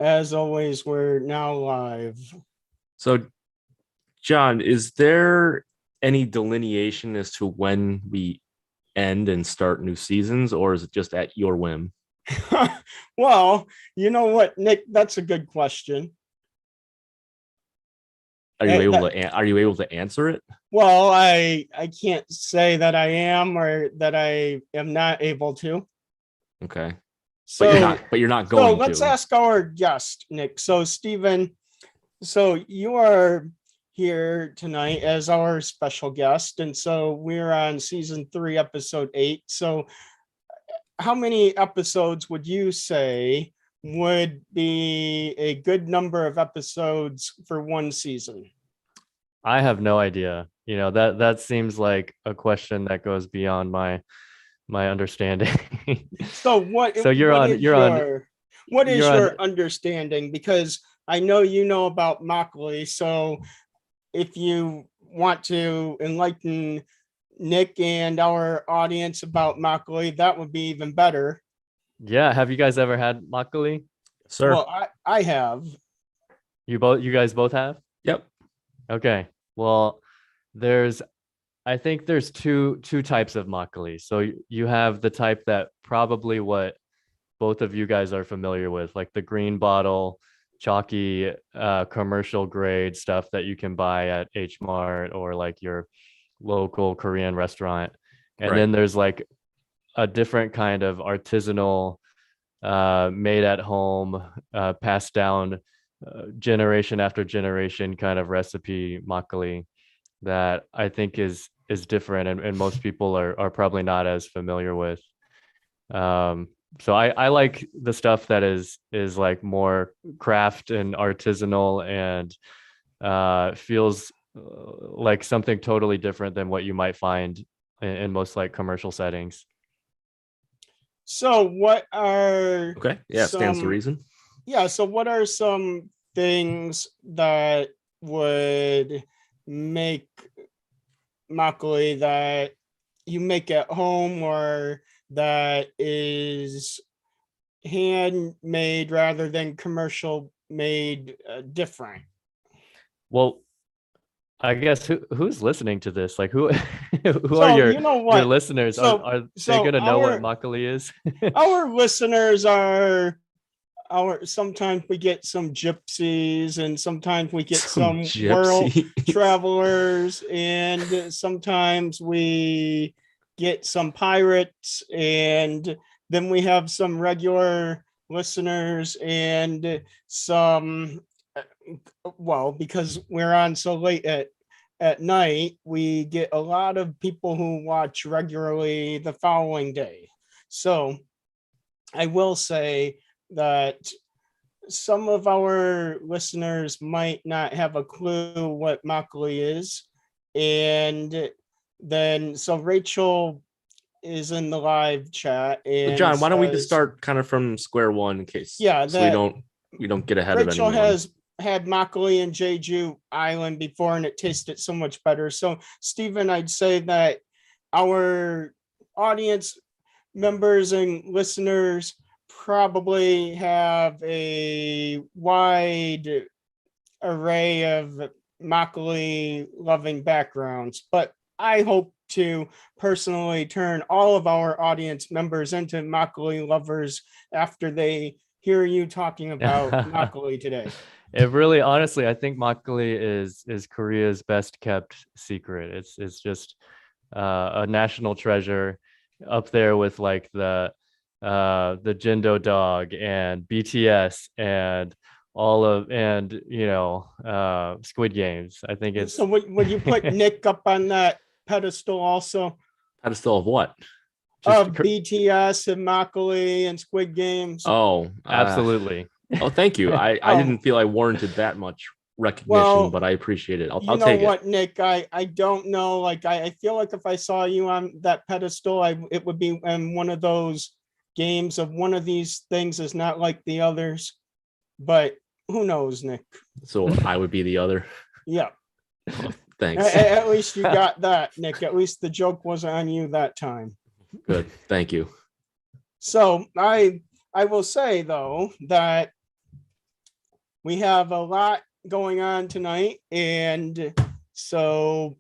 As always, we're now live. So, John, is there any delineation as to when we end and start new seasons, or is it just at your whim? Well, you know what, Nick? That's a good question. Are you able to answer it? Well, I can't say that I am or that I am not able to. Okay. So But you're not so going let's to. ask our guest, Nick. So Stephen, so you are here tonight as our special guest, and so we're on season 3, episode 8. So how many episodes would you say would be a good number of episodes for one season? I have no idea. That seems like a question that goes beyond my understanding. So what So what is you're on. your understanding? Because I know you know about Makgeolli, so if you want to enlighten Nick and our audience about Makgeolli, that would be even better. Yeah, have you guys ever had makgeolli? Sir. Well, I have. You guys both have? Yep. Okay. Well, I think there's two types of makgeolli. So you have the type that probably what both of you guys are familiar with, like the green bottle, chalky, commercial grade stuff that you can buy at H Mart or like your local Korean restaurant. And then there's like a different kind of artisanal, made at home, passed down generation after generation kind of recipe makgeolli that I think is different, and most people are probably not as familiar with. So I like the stuff that is like more craft and artisanal and feels like something totally different than what you might find in most like commercial settings. So what are Okay. Yeah, stands to reason. Yeah, so what are some things that would make makgeolli that you make at home or that is handmade rather than commercial made different? Well, I guess who's listening to this? Like who who are So you know your what? listeners? Are they So gonna know what makgeolli is? our listeners are our sometimes we get some gypsies and sometimes we get some world travelers and sometimes we get some pirates and then we have some regular listeners and some well because we're on so late at night we get a lot of people who watch regularly the following day. So I will say that some of our listeners might not have a clue what makgeolli is. And then, so Rachel is in the live chat. And John, why don't we just start kind of from square one in case so we don't get ahead Rachel of anyone. has had makgeolli in Jeju Island before and it tasted so much better. So Stephen, I'd say that our audience members and listeners probably have a wide array of makgeolli loving backgrounds, but I hope to personally turn all of our audience members into makgeolli lovers after they hear you talking about makgeolli today. It really, honestly, I think makgeolli is Korea's best kept secret. It's just a national treasure, up there with like the Jindo dog and BTS and Squid Games. I think it's so. Would you put Nick up on that pedestal also? Pedestal of what? Of BTS and makgeolli and Squid Games. Oh, absolutely. Oh, thank you. I didn't feel I warranted that much recognition, but I appreciate it. I'll take it. What, Nick? I don't know. Like I feel like if I saw you on that pedestal, it would be in one of those games of one of these things is not like the others. But who knows, Nick? So I would be the other. Yeah. Oh, thanks. At least you got that, Nick. At least the joke wasn't on you that time. Good. Thank you. So I I will say though that we have a lot going on tonight, and so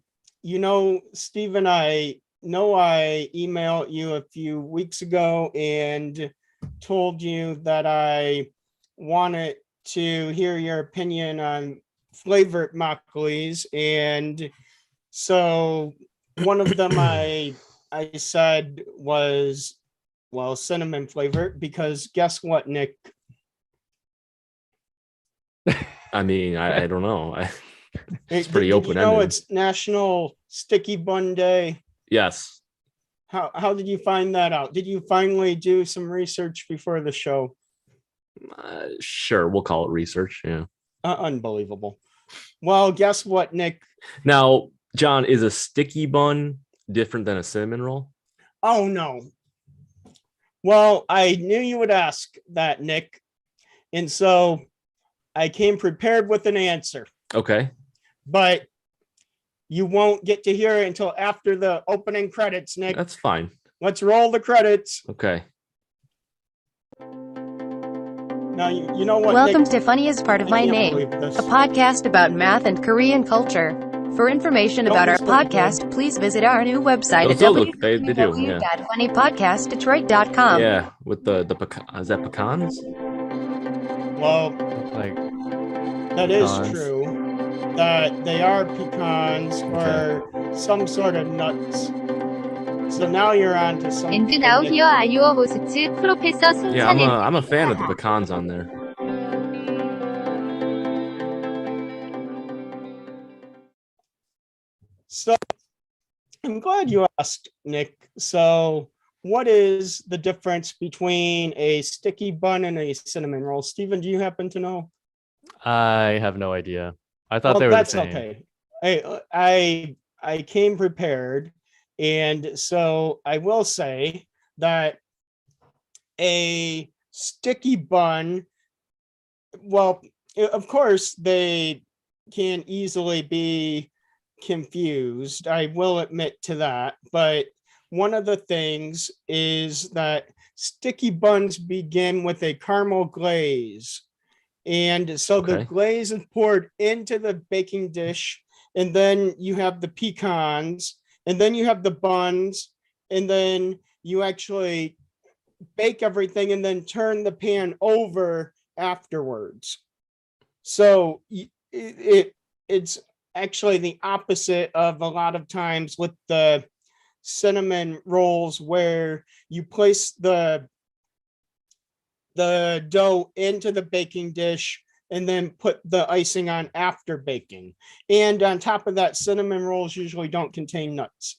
Stephen, I know I emailed you a few weeks ago and told you that I wanted to hear your opinion on flavored makgeollis, and so one of them I said was, well, cinnamon flavored, because guess what, Nick? I mean, I don't know. It's pretty Did open you know ended. it's National Sticky Bun Day? Yes. How did you find that out? Did you finally do some research before the show? Sure, we'll call it research. Yeah. Unbelievable. Well, guess what, Nick? Now, John, is a sticky bun different than a cinnamon roll? Oh, no. Well, I knew you would ask that, Nick. And so I came prepared with an answer. Okay. But you won't get to hear it until after the opening credits, Nick. That's fine. Let's roll the credits. Okay. Now, you know what? Welcome Nick, to Funny is Part of I My can't Name, believe this. a podcast about math and Korean culture. For information Don't about our miss what you podcast, please visit our new website at Those look- they do, yeah. www.funnypodcastdetroit.com. Yeah, with the pecan, is that pecans? Well, Like that is pecans. true. That they are pecans or some sort of nuts. So now you're on to something. And now here are your hosts, Professor Yeah, Sunsan and I'm a fan of the pecans on there. So I'm glad you asked, Nick. So what is the difference between a sticky bun and a cinnamon roll? Stephen, do you happen to know? I have no idea. I thought Well, they were the that's same. okay. I came prepared, and so I will say that a sticky bun, well, of course they can easily be confused. I will admit to that, but one of the things is that sticky buns begin with a caramel glaze. And so the Okay. glaze is poured into the baking dish, and then you have the pecans, and then you have the buns, and then you actually bake everything and then turn the pan over afterwards. So it's actually the opposite of a lot of times with the cinnamon rolls, where you place the dough into the baking dish and then put the icing on after baking. And on top of that, cinnamon rolls usually don't contain nuts.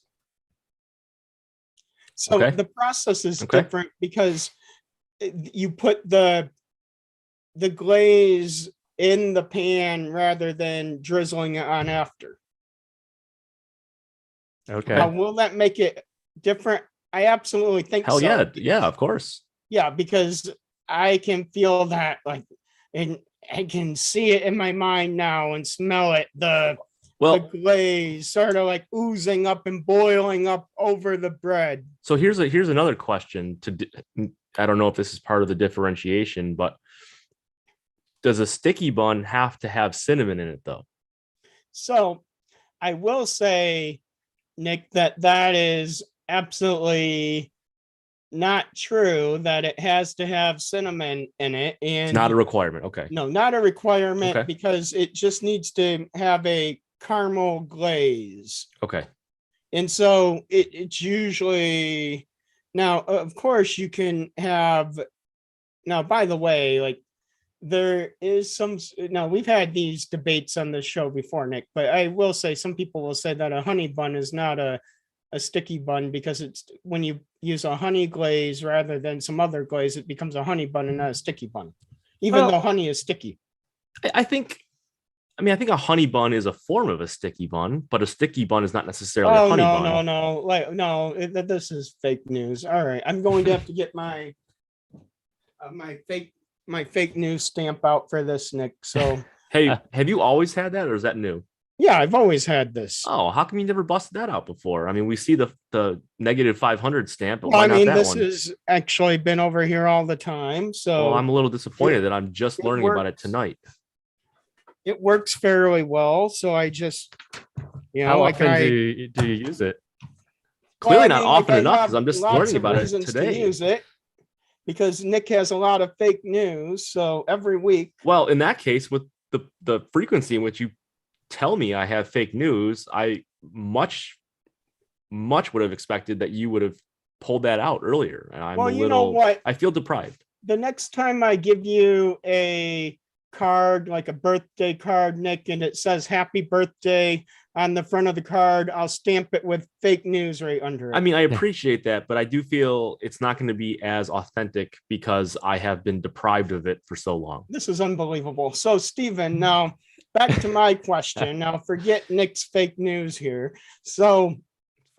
So Okay. the process is Okay. different because you put the glaze in the pan rather than drizzling it on after. Okay. Now, will that make it different? I absolutely think Hell so. yeah. Yeah, of course. Yeah, because I can feel that, like, and I can see it in my mind now and smell it. The Well, glaze sort of like oozing up and boiling up over the bread. so here's another question I don't know if this is part of the differentiation, but does a sticky bun have to have cinnamon in it though? So I will say, Nick, that is absolutely not true, that it has to have cinnamon in it. And It's not a requirement. Okay. no, not a requirement, Okay. because it just needs to have a caramel glaze. Okay. And so it's usually, now, of course, you can have, now, by the way, like, there is some, now we've had these debates on the show before, Nick, but I will say some people will say that a honey bun is not a sticky bun, because it's when you use a honey glaze rather than some other glaze, it becomes a honey bun and not a sticky bun, even Well, though honey is sticky. I think a honey bun is a form of a sticky bun, but a sticky bun is not necessarily a Oh, honey no, bun. no, like, no, this is fake news. All right, I'm going to have to get my fake news stamp out for this, Nick. So Hey, have you always had that, or is that new? Yeah, I've always had this. Oh, how come you never busted that out before? I mean, we see the -500 stamp, but Well, why I not mean, that this one? has actually been over here all the time. So Well, I'm a little disappointed that I'm just it learning about it works. tonight. It works fairly well. So I just, How like often do you use it? Clearly I not mean, like, often I enough have because I'm just lots learning of about it reasons to today. use it because Nick has a lot of fake news. So every week, Well, in that case, with the frequency in which you tell me I have fake news, I much would have expected that you would have pulled that out earlier. And I'm well, a you know little, what? I feel deprived. The next time I give you a card, like a birthday card, Nick, and it says happy birthday on the front of the card, I'll stamp it with fake news right under it. I mean, I appreciate that, but I do feel it's not going to be as authentic because I have been deprived of it for so long. This is unbelievable. So, Stephen, now back to my question. Now, forget Nick's fake news here. So,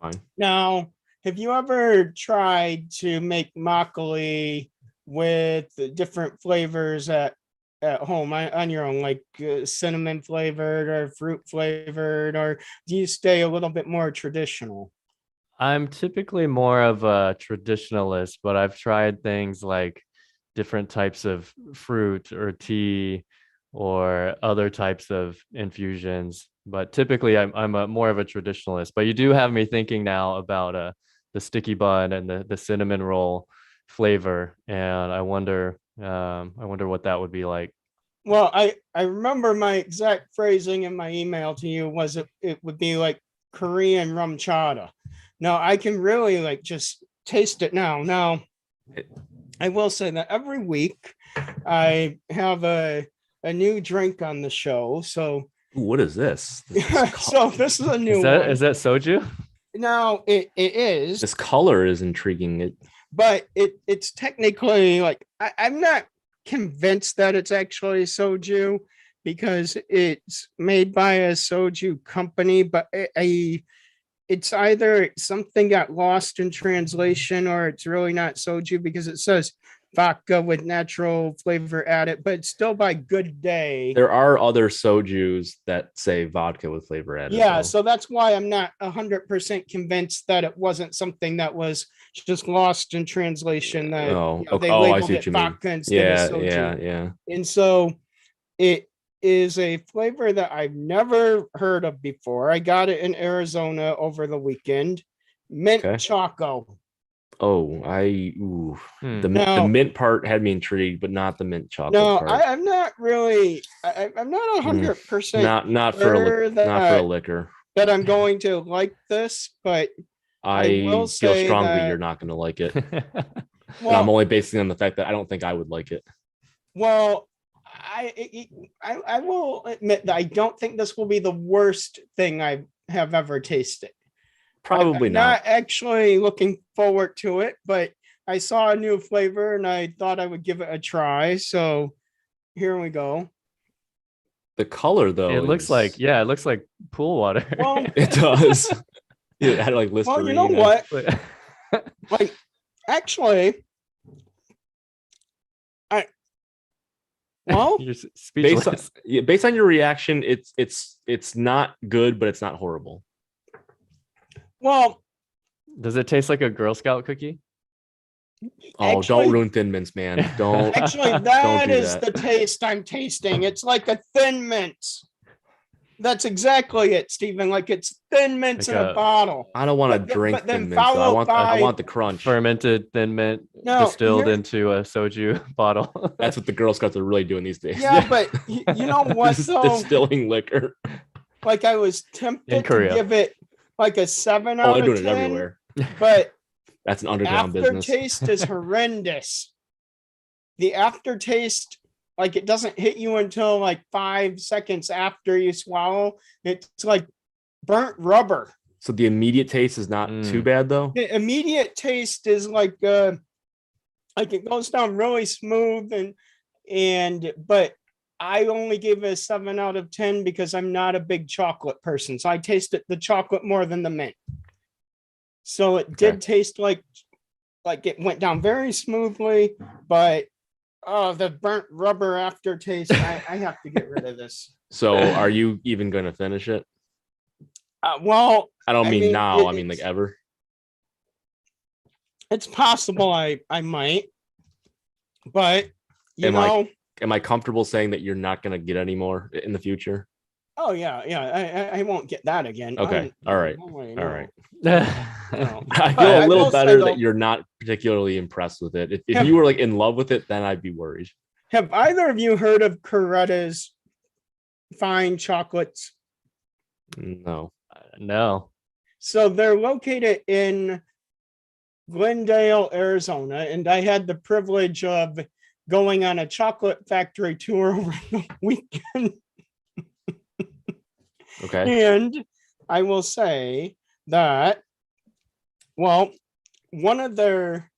Fine. now, have you ever tried to make makgeolli with different flavors at home on your own, like cinnamon flavored or fruit flavored, or do you stay a little bit more traditional? I'm typically more of a traditionalist, but I've tried things like different types of fruit or tea or other types of infusions. But typically, I'm a more of a traditionalist. But you do have me thinking now about the sticky bun and the cinnamon roll flavor, and I wonder what that would be like. Well, I remember my exact phrasing in my email to you was it would be like Korean rum chata. Now I can really like just taste it now. Now I will say that every week I have a new drink on the show. So Ooh, what is this? so this is a new one. Is that soju? Now it is. This color is intriguing. But it's technically like I'm not convinced that it's actually soju because it's made by a soju company, but it's either something got lost in translation or it's really not soju because it says vodka with natural flavor added, but it's still by Good Day. There are other sojus that say vodka with flavor added. Yeah, though. so that's why I'm not 100% convinced that it wasn't something that was just lost in translation. That they labeled it vodka instead of soju. Yeah. And so it is a flavor that I've never heard of before. I got it in Arizona over the weekend. Mint choco. Oh, the mint part had me intrigued, but not the mint chocolate part. I'm not really. I'm not 100%. Not for a liquor. That I'm going to like this, but I will feel strongly you're not going to like it. Well, I'm only basing it on the fact that I don't think I would like it. Well, I will admit that I don't think this will be the worst thing I have ever tasted. Probably not. Not actually looking forward to it, but I saw a new flavor and I thought I would give it a try. So here we go. The color, though, it looks like pool water. Well, it does. It had like Listerine. Well, you know what? Like, actually, you're speechless. Based on your reaction, it's not good, but it's not horrible. Well, does it taste like a Girl Scout cookie? Oh, don't ruin Thin Mints, man. Don't. Actually, that is the taste I'm tasting. It's like a Thin Mints. That's exactly it, Stephen. Like it's Thin Mints in a bottle. I don't want to drink Thin Mints. I want the crunch. Fermented Thin Mint distilled into a soju bottle. That's what the Girl Scouts are really doing these days. Yeah, but you know what? Though, distilling liquor. Like I was tempted to give it like a 7 out of 10. They're doing it everywhere. But that's an underground business. Aftertaste is horrendous. The aftertaste, like it doesn't hit you until like 5 seconds after you swallow. It's like burnt rubber. So the immediate taste is not too bad though. The immediate taste is like it goes down really smooth but I only gave it a 7 out of 10 because I'm not a big chocolate person. So I tasted the chocolate more than the mint. So it did taste like it went down very smoothly, but the burnt rubber aftertaste, I have to get rid of this. So are you even going to finish it? Well, I don't mean now. I mean like it's ever. it's possible I might, but you Am I know, am I comfortable saying that you're not gonna get any more in the future? oh yeah, I won't get that again. Okay. All right. No way, All no, right. no. I But feel a I little will say, better though, that you're not particularly impressed with it. If Have- you were like in love with it, then I'd be worried. Have either of you heard of Coretta's fine chocolates? No. No. So they're located in Glendale, Arizona, and I had the privilege of going on a chocolate factory tour over the weekend. Okay. And I will say that, well, one of their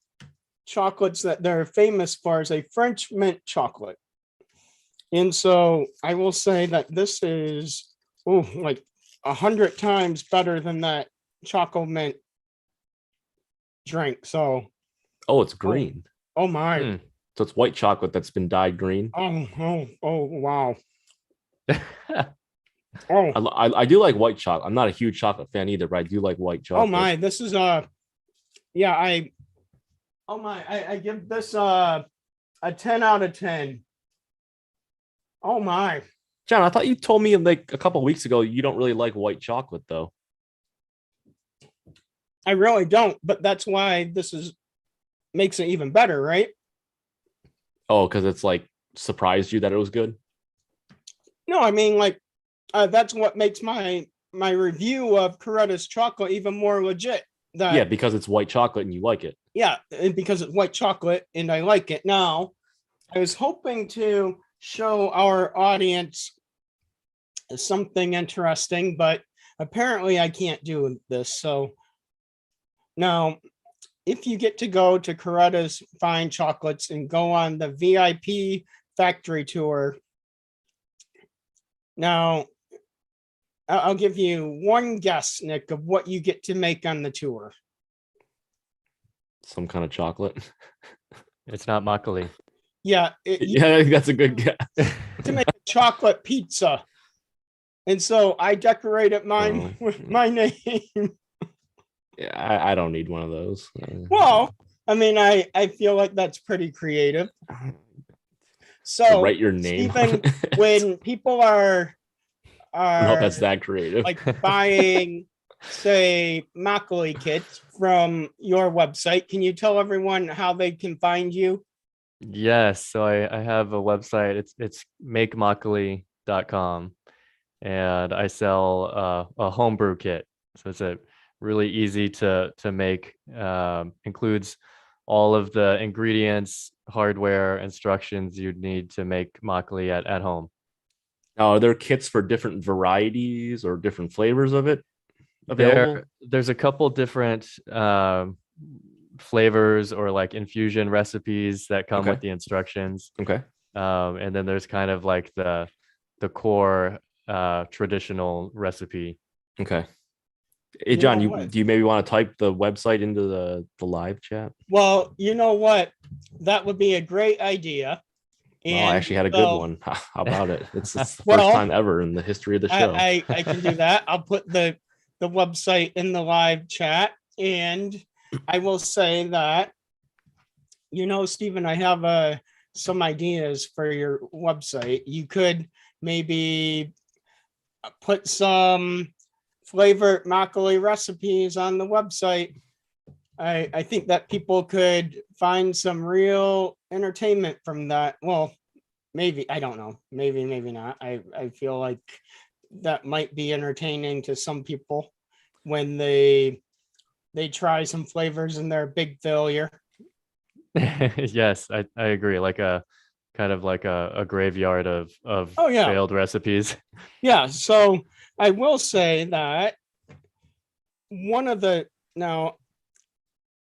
chocolates that they're famous for is a French mint chocolate. And so I will say that this is like 100 times better than that choco mint drink. So, Oh, it's green. oh my. Hmm. So it's white chocolate that's been dyed green. Oh, wow. Oh, I do like white chocolate. I'm not a huge chocolate fan either, but I do like white chocolate. oh my. This is yeah, I give this a 10 out of 10. Oh my. John, I thought you told me like a couple weeks ago you don't really like white chocolate though. I really don't, but that's why makes it even better, right? Oh, because it's like surprised you that it was good. No, I mean like that's what makes my review of Coretta's chocolate even more legit. Yeah, because it's white chocolate and you like it. Yeah, and because it's white chocolate and I like it. Now, I was hoping to show our audience something interesting, but apparently I can't do this. So now, if you get to go to Coretta's Fine Chocolates and go on the VIP factory tour, now I'll give you one guess, Nick, of what you get to make on the tour. Some kind of chocolate. It's not makgeolli. Yeah, Yeah, I think that's a good guess. to make a chocolate pizza. And so I decorated mine with my name. Yeah, I don't need one of those. Well, I mean, I feel like that's pretty creative. So write your name. Stephen, when people are I don't know if that's that creative. like buying, say, Makgeolli kits from your website, can you tell everyone how they can find you? Yes, so I have a website. It's makgeolli.com, and I sell a homebrew kit. So it's a really easy to make. Includes all of the ingredients, hardware, instructions you'd need to make makgeolli at home. Now, are there kits for different varieties or different flavors of it available? There's a couple different flavors or like infusion recipes that come with the instructions. Okay. And then there's kind of like the core traditional recipe. Okay. Hey, John, do you maybe want to type the website into the live chat? Well, you know what? That would be a great idea. And I actually had a good one. How about it? It's the first time ever in the history of the show. I can do that. I'll put the website in the live chat. And I will say that, Stephen, I have some ideas for your website. You could maybe put some flavored makgeolli recipes on the website. I think that people could find some real entertainment from that. Well, maybe, I don't know. Maybe not. I feel like that might be entertaining to some people when they try some flavors and they're a big failure. Yes, I agree. Like a kind of like a graveyard of failed recipes. Yeah. So I will say that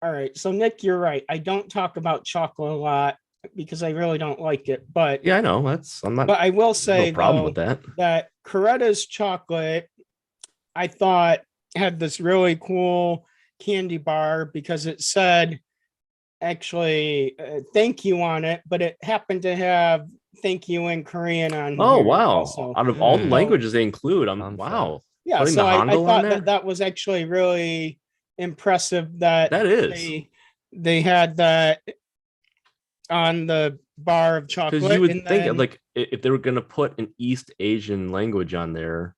all right. So Nick, you're right. I don't talk about chocolate a lot because I really don't like it. But yeah, I know but I will say no problem with that. That Coretta's chocolate, I thought had this really cool candy bar because it said actually thank you on it, but it happened to have thank you in Korean on. Oh here wow! also. Out of all the languages they include, wow. Yeah, Putting so the I Hondo on thought there? that was actually really impressive that That is. they had that on the bar of Because chocolate. you would and think then, like if they were gonna put an East Asian language on there,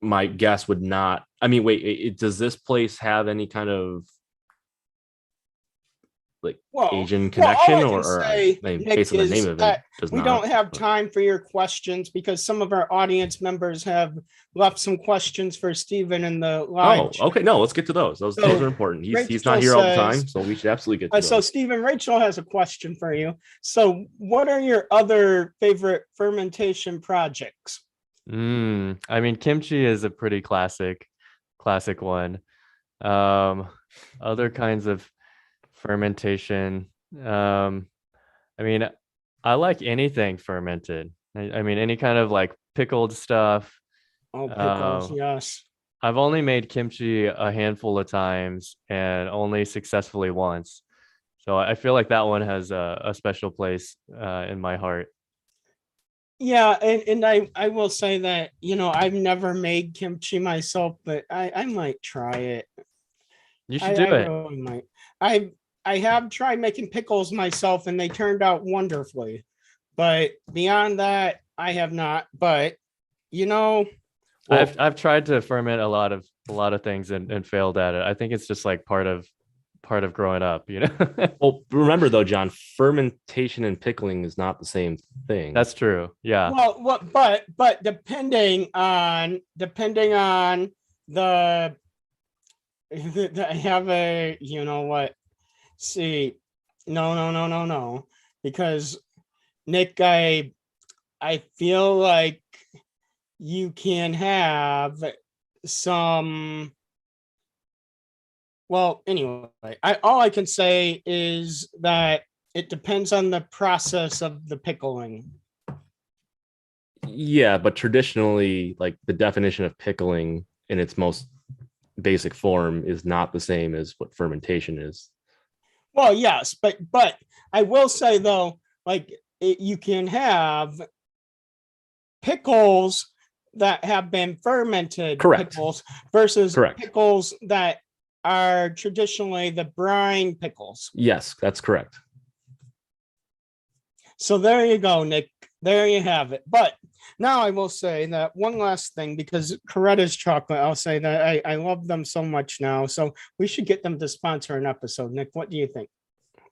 my guess would not. I mean, wait, does this place have any kind of like Asian all connection, I can or say, I mean, Nick, based on the name is of it, that does we not. don't have but- time for your questions because some of our audience members have left some questions for Stephen in the live. Oh, okay. No, let's get to those. Those So, are important. He's Rachel not here all the time, says- so we should absolutely get to So those. Stephen, Rachel has a question for you. So what are your other favorite fermentation projects? I mean, kimchi is a pretty classic one. Other kinds of fermentation. I mean, I like anything fermented. I mean, any kind of like pickled stuff. Oh, pickles, yes. I've only made kimchi a handful of times and only successfully once. So I feel like that one has a special place in my heart. Yeah, and I will say that, I've never made kimchi myself, but I might try it. You should do it. Really might. I have tried making pickles myself and they turned out wonderfully. But beyond that, I have not. But I've tried to ferment a lot of things and failed at it. I think it's just like part of growing up, Well, remember though, John, fermentation and pickling is not the same thing. That's true. Yeah. Well, but depending on the I have a, what? See, no. Because Nick, I feel like you can have some. Well, anyway, all I can say is that it depends on the process of the pickling. Yeah, but traditionally, like the definition of pickling in its most basic form is not the same as what fermentation is. Well, yes, but I will say though, like you can have pickles that have been fermented. Correct. Pickles versus Correct. pickles that are traditionally the brine pickles. Yes, that's correct. So there you go, Nick. There you have it. But now I will say that one last thing, because Coretta's chocolate, I'll say that I love them so much now. So we should get them to sponsor an episode. Nick, what do you think?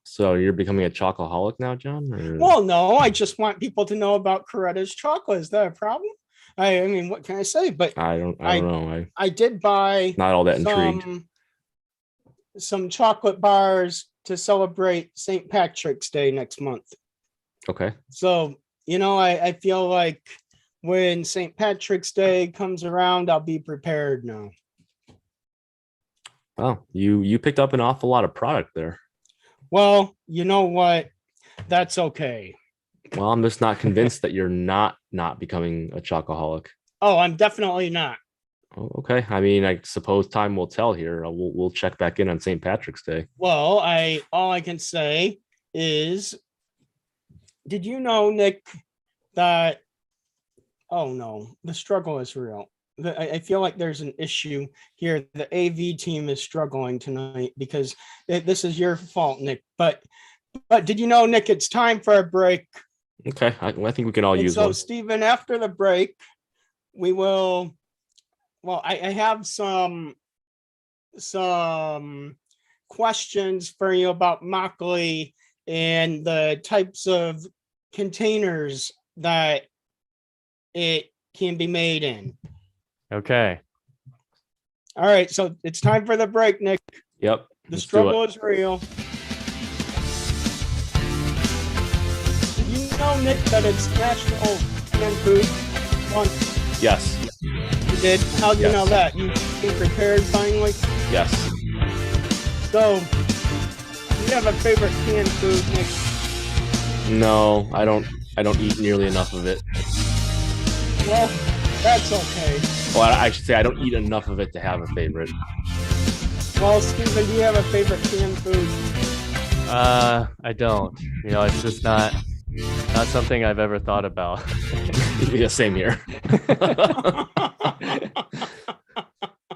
So you're becoming a chocoholic now, John? Or... Well, no, I just want people to know about Coretta's chocolate. Is that a problem? I mean, what can I say? But I don't know. I did buy Not all that intrigued. some chocolate bars to celebrate St. Patrick's Day next month. Okay. So, I feel like when St. Patrick's Day comes around, I'll be prepared now. Well, you picked up an awful lot of product there. Well, you know what? That's okay. Well, I'm just not convinced that you're not becoming a chocoholic. Oh, I'm definitely not. Oh, okay. I mean, I suppose time will tell here. We'll check back in on St. Patrick's Day. Well, all I can say is, did you know, Nick, that, oh no, the struggle is real. I feel like there's an issue here. The AV team is struggling tonight because this is your fault, Nick. But did you know, Nick, it's time for a break. Okay. I think we can all use so, one. Stephen, after the break, we will. Well, I have some questions for you about Makgeolli and the types of containers that it can be made in. Okay. All right, so it's time for the break, Nick. Yep. The let's do struggle it. is real. Did you know, Nick, that it's National Canned Food Month? Yes. You did? How do you Yes. know that? You came prepared finally? Yes. So, do you have a favorite canned food, Nick? No, I don't eat nearly enough of it. Well, that's okay. Well, I should say I don't eat enough of it to have a favorite. Well, Stephen, do you have a favorite canned food? I don't. It's just not something I've ever thought about. Yeah, same here.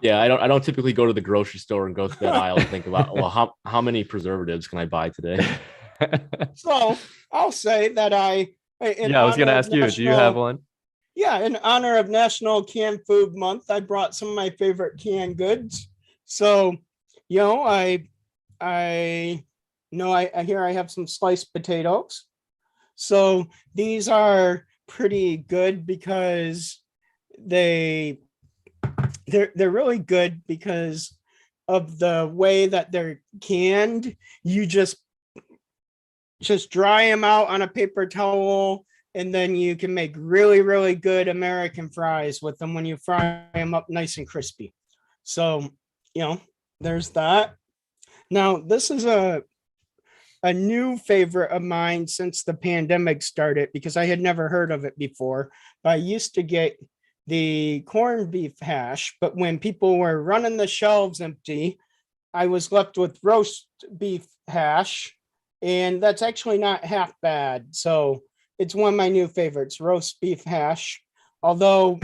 Yeah, I don't typically go to the grocery store and go through that aisle and think about, well, how many preservatives can I buy today? So I'll say that I was going to ask you, do you have one? Yeah, in honor of National Canned Food Month, I brought some of my favorite canned goods. So, I know I hear I have some sliced potatoes. So these are pretty good because they're really good because of the way that they're canned. You just dry them out on a paper towel, and then you can make really, really good American fries with them when you fry them up nice and crispy. So, there's that. Now, this is a new favorite of mine since the pandemic started because I had never heard of it before. But I used to get the corned beef hash, but when people were running the shelves empty, I was left with roast beef hash, and that's actually not half bad. So it's one of my new favorites, roast beef hash. Although,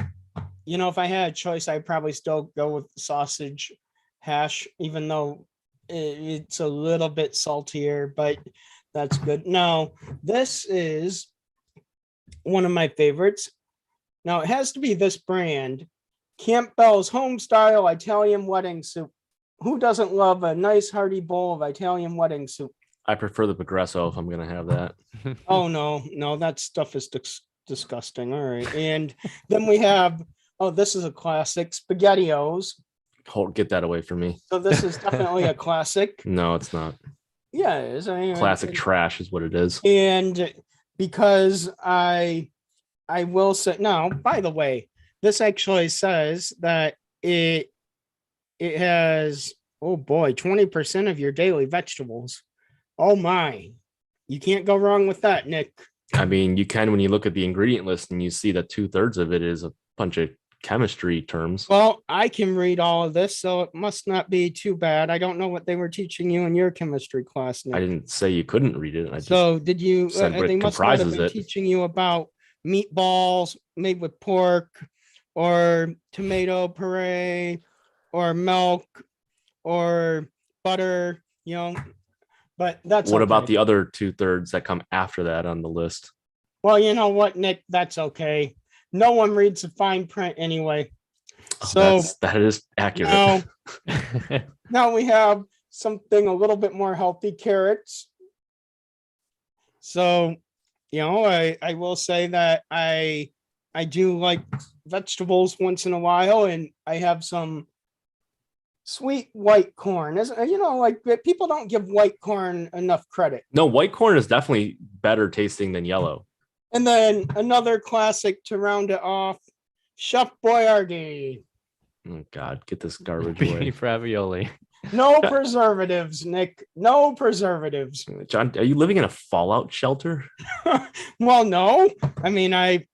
if I had a choice, I'd probably still go with sausage hash, even though it's a little bit saltier, but that's good. Now, this is one of my favorites. Now, it has to be this brand, Campbell's Homestyle Italian Wedding Soup. Who doesn't love a nice hearty bowl of Italian wedding soup? I prefer the Progresso if I'm going to have that. Oh, no, that stuff is disgusting. All right. And then we have, this is a classic, SpaghettiOs. Get that away from me. So this is definitely a classic. No, it's not. Yeah, it is. I mean, classic trash is what it is. And because I will say now, by the way, this actually says that it has, 20% of your daily vegetables. Oh my, you can't go wrong with that, Nick. I mean, you can when you look at the ingredient list and you see that 2/3 of it is a bunch of chemistry terms. Well, I can read all of this, so it must not be too bad. I don't know what they were teaching you in your chemistry class, Nick. I didn't say you couldn't read it. So did you? They must not have been teaching you about meatballs made with pork, or tomato puree, or milk, or butter. But that's what okay. about the other 2/3 that come after that on the list? Well, you know what, Nick? That's okay. No one reads the fine print anyway. So that is accurate. Now we have something a little bit more healthy, carrots. So, I will say that I do like vegetables once in a while, and I have some sweet white corn. People don't give white corn enough credit. No, white corn is definitely better tasting than yellow. And then another classic to round it off, Chef Boyardee. Oh God, get this garbage away. Beef ravioli. No preservatives, Nick. No preservatives. John, are you living in a fallout shelter? Well, no. I mean, I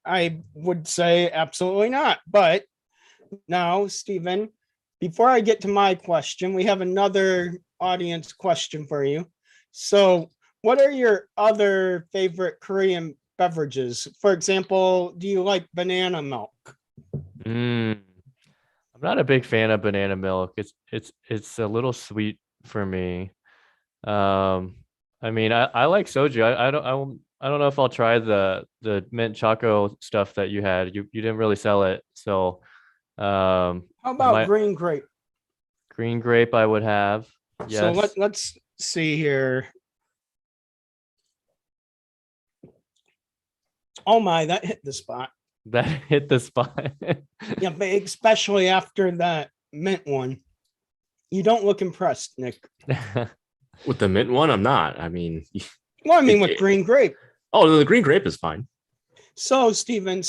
would say absolutely not. But now, Stephen, before I get to my question, we have another audience question for you. So, what are your other favorite Korean beverages? For example, do you like banana milk? I'm not a big fan of banana milk. It's a little sweet for me. I mean, I like soju. I don't know if I'll try the mint choco stuff that you had. You didn't really sell it, so. How about green grape? Green grape, I would have. Yes. So let's see here. Oh my, that hit the spot. That hit the spot. Yeah, but especially after that mint one. You don't look impressed, Nick. With the mint one, I'm not. I mean, with green grape. Oh, the green grape is fine. So, Stephen,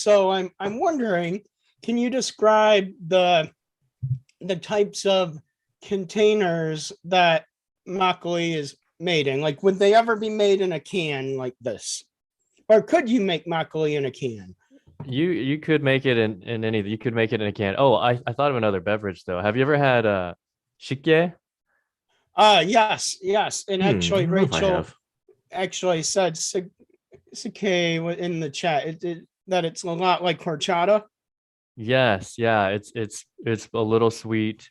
I'm wondering, can you describe the types of containers that Makgeolli is made in? Like, would they ever be made in a can like this? Or could you make Makgeolli in a can? You could make it in any. You could make it in a can. Oh, I thought of another beverage though. Have you ever had shike? Yes. And actually, Rachel actually said sake in the chat that it's a lot like horchata. Yes, yeah, it's a little sweet.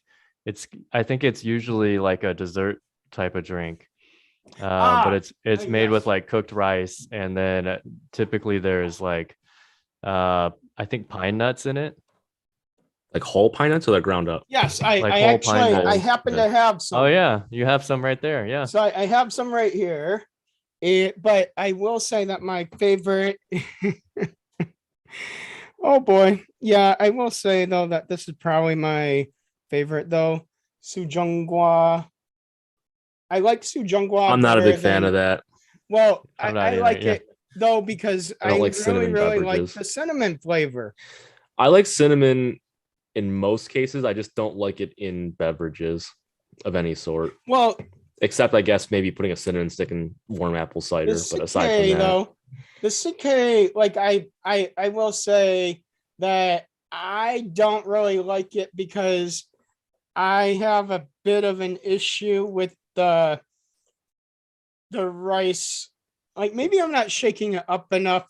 I think it's usually like a dessert type of drink. But it's made with yes. like cooked rice, and then typically there's like I think pine nuts in it. Like whole pine nuts or they're ground up? Yes, I, Like I whole pine actually, I nuts. happen Yeah. to have Oh some. yeah, you have some right there. Yeah. So I have some right here. But I will say that my favorite, oh boy. Yeah, I will say though that this is probably my favorite though. Sujungwa. I like Sujungwa I'm not a better big fan than, of that. well, I'm not I either. like Yeah. it though because I don't I like really, cinnamon really like beverages. the cinnamon flavor. I like cinnamon in most cases. I just don't like it in beverages of any sort. Well, Except I guess maybe putting a cinnamon stick in warm apple cider. the But aside from CK that, though, the CK, like I will say that I don't really like it because I have a bit of an issue with the rice. Like maybe I'm not shaking it up enough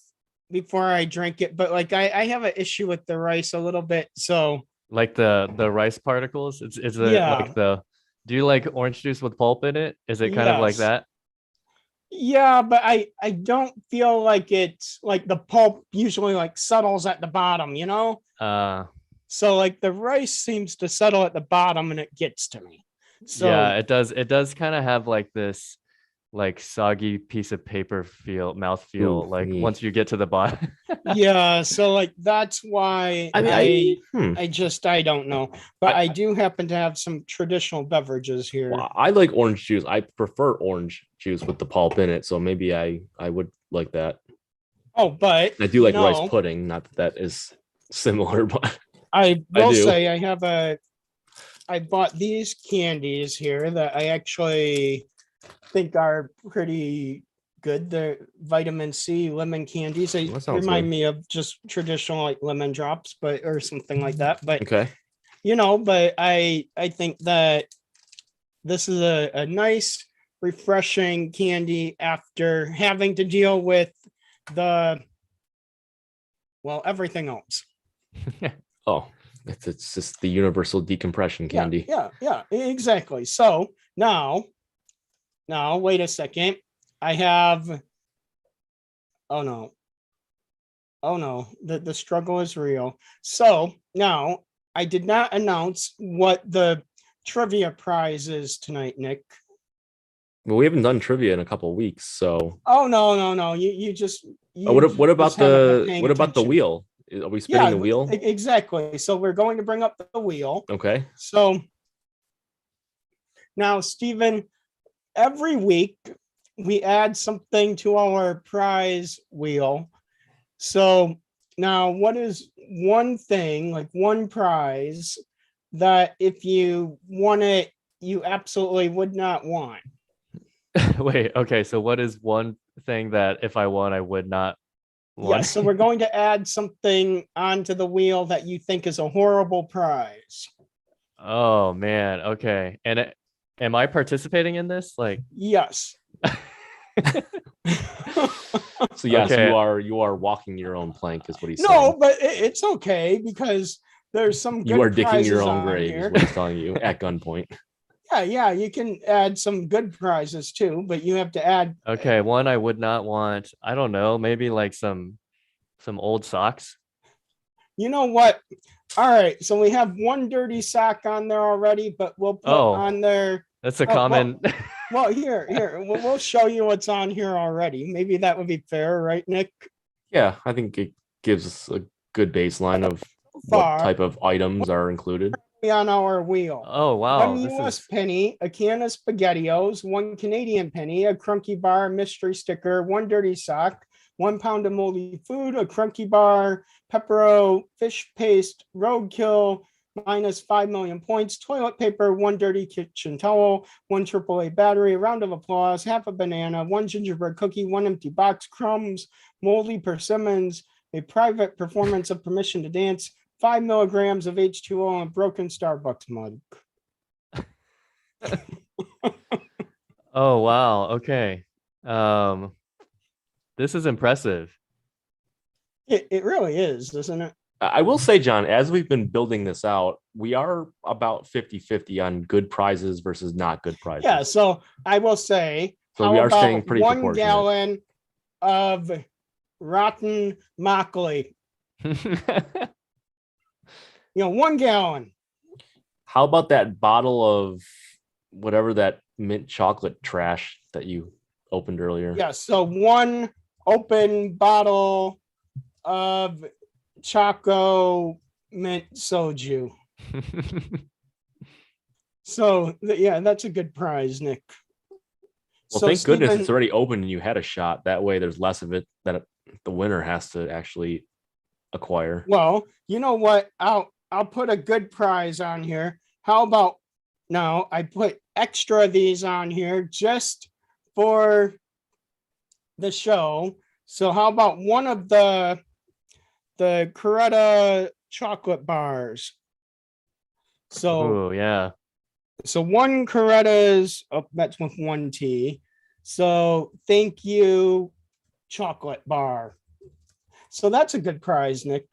before I drink it, but like I have an issue with the rice a little bit. So Like the rice particles. It's yeah, like the. Do you like orange juice with pulp in it? Is it kind of like yes. that? Yeah, but I don't feel like it's like the pulp usually like settles at the bottom, you know? Uh, So like the rice seems to settle at the bottom and it gets to me. yeah, So it does. It does kind of have like this like soggy piece of paper mouth ooh, feel. Like yeah. once you get to the bottom. yeah, so like that's why I mean, I don't know. But I do happen to have some traditional beverages here. well, I like orange juice. I prefer orange juice with the pulp in it. So maybe I would like that. Oh, but I do like rice pudding. Not that that is similar, but I I will do. say I bought these candies here that I actually think are pretty good. They're vitamin C lemon candies. They That sounds remind good. me of just traditional like lemon drops, but or something like that. But Okay. but I think that this is a nice, refreshing candy after having to deal with the everything else. Oh, it's just the universal decompression candy. Yeah, exactly. So now wait a second. I have, oh no, the struggle is real. So now I did not announce what the trivia prize is tonight, Nick. Well, we haven't done trivia in a couple of weeks, so. Oh no. You just What about just haven't been paying the attention. wheel? Are we spinning the wheel? Exactly. So we're going to bring up the wheel. Okay. So now, Stephen, every week we add something to our prize wheel. So now, what is one thing, like one prize, that if you won it, you absolutely would not want? Wait, okay. So what is one thing that if I won, I would not want? Yes, so we're going to add something onto the wheel that you think is a horrible prize. Oh man. Okay. And am I participating in this? Like, Yes. So yes, Okay. you are walking your own plank, is what he's No, saying. but it's okay because there's some good You are digging your prizes own on grave, is here. what he's telling you at gunpoint. Yeah, you can add some good prizes too, but you have to add. okay, one I would not want. I don't know, maybe like some old socks. You know what? All right, so we have one dirty sock on there already, but we'll put Oh. on there. That's a Oh, common. Well, here, we'll show you what's on here already. Maybe that would be fair, right, Nick? Yeah, I think it gives us a good baseline of Far. what type of items are included. On our wheel. Oh wow. One This US is penny, a can of SpaghettiOs, one Canadian penny, a Crunky Bar mystery sticker, one dirty sock, 1 pound of moldy food, a Crunky Bar, Pepero, fish paste, roadkill, minus 5 million points, toilet paper, one dirty kitchen towel, one AAA battery, a round of applause, half a banana, one gingerbread cookie, one empty box, crumbs, moldy persimmons, a private performance of permission to dance, 5 milligrams of H2O, and a broken Starbucks mug. Oh wow. Okay. This is impressive. It really is, isn't it? I will say, John, as we've been building this out, we are about 50-50 on good prizes versus not good prizes. Yeah, so I will say, So how we are about staying pretty 1 proportionate. gallon of rotten Makgeolli? 1 gallon. How about that bottle of whatever that mint chocolate trash that you opened earlier? Yeah, so 1 open bottle of Choco mint soju. So yeah, that's a good prize, Nick. Well, So thank goodness Stephen, it's already open and you had a shot. That way there's less of it that the winner has to actually acquire. well, you know what? I'll put a good prize on here. How about now I put extra of these on here just for the show. So how about one of the Coretta chocolate bars? So Oh yeah. So 1 Coretta's, oh, that's with 1 T. So thank you, chocolate bar. So that's a good prize, Nick.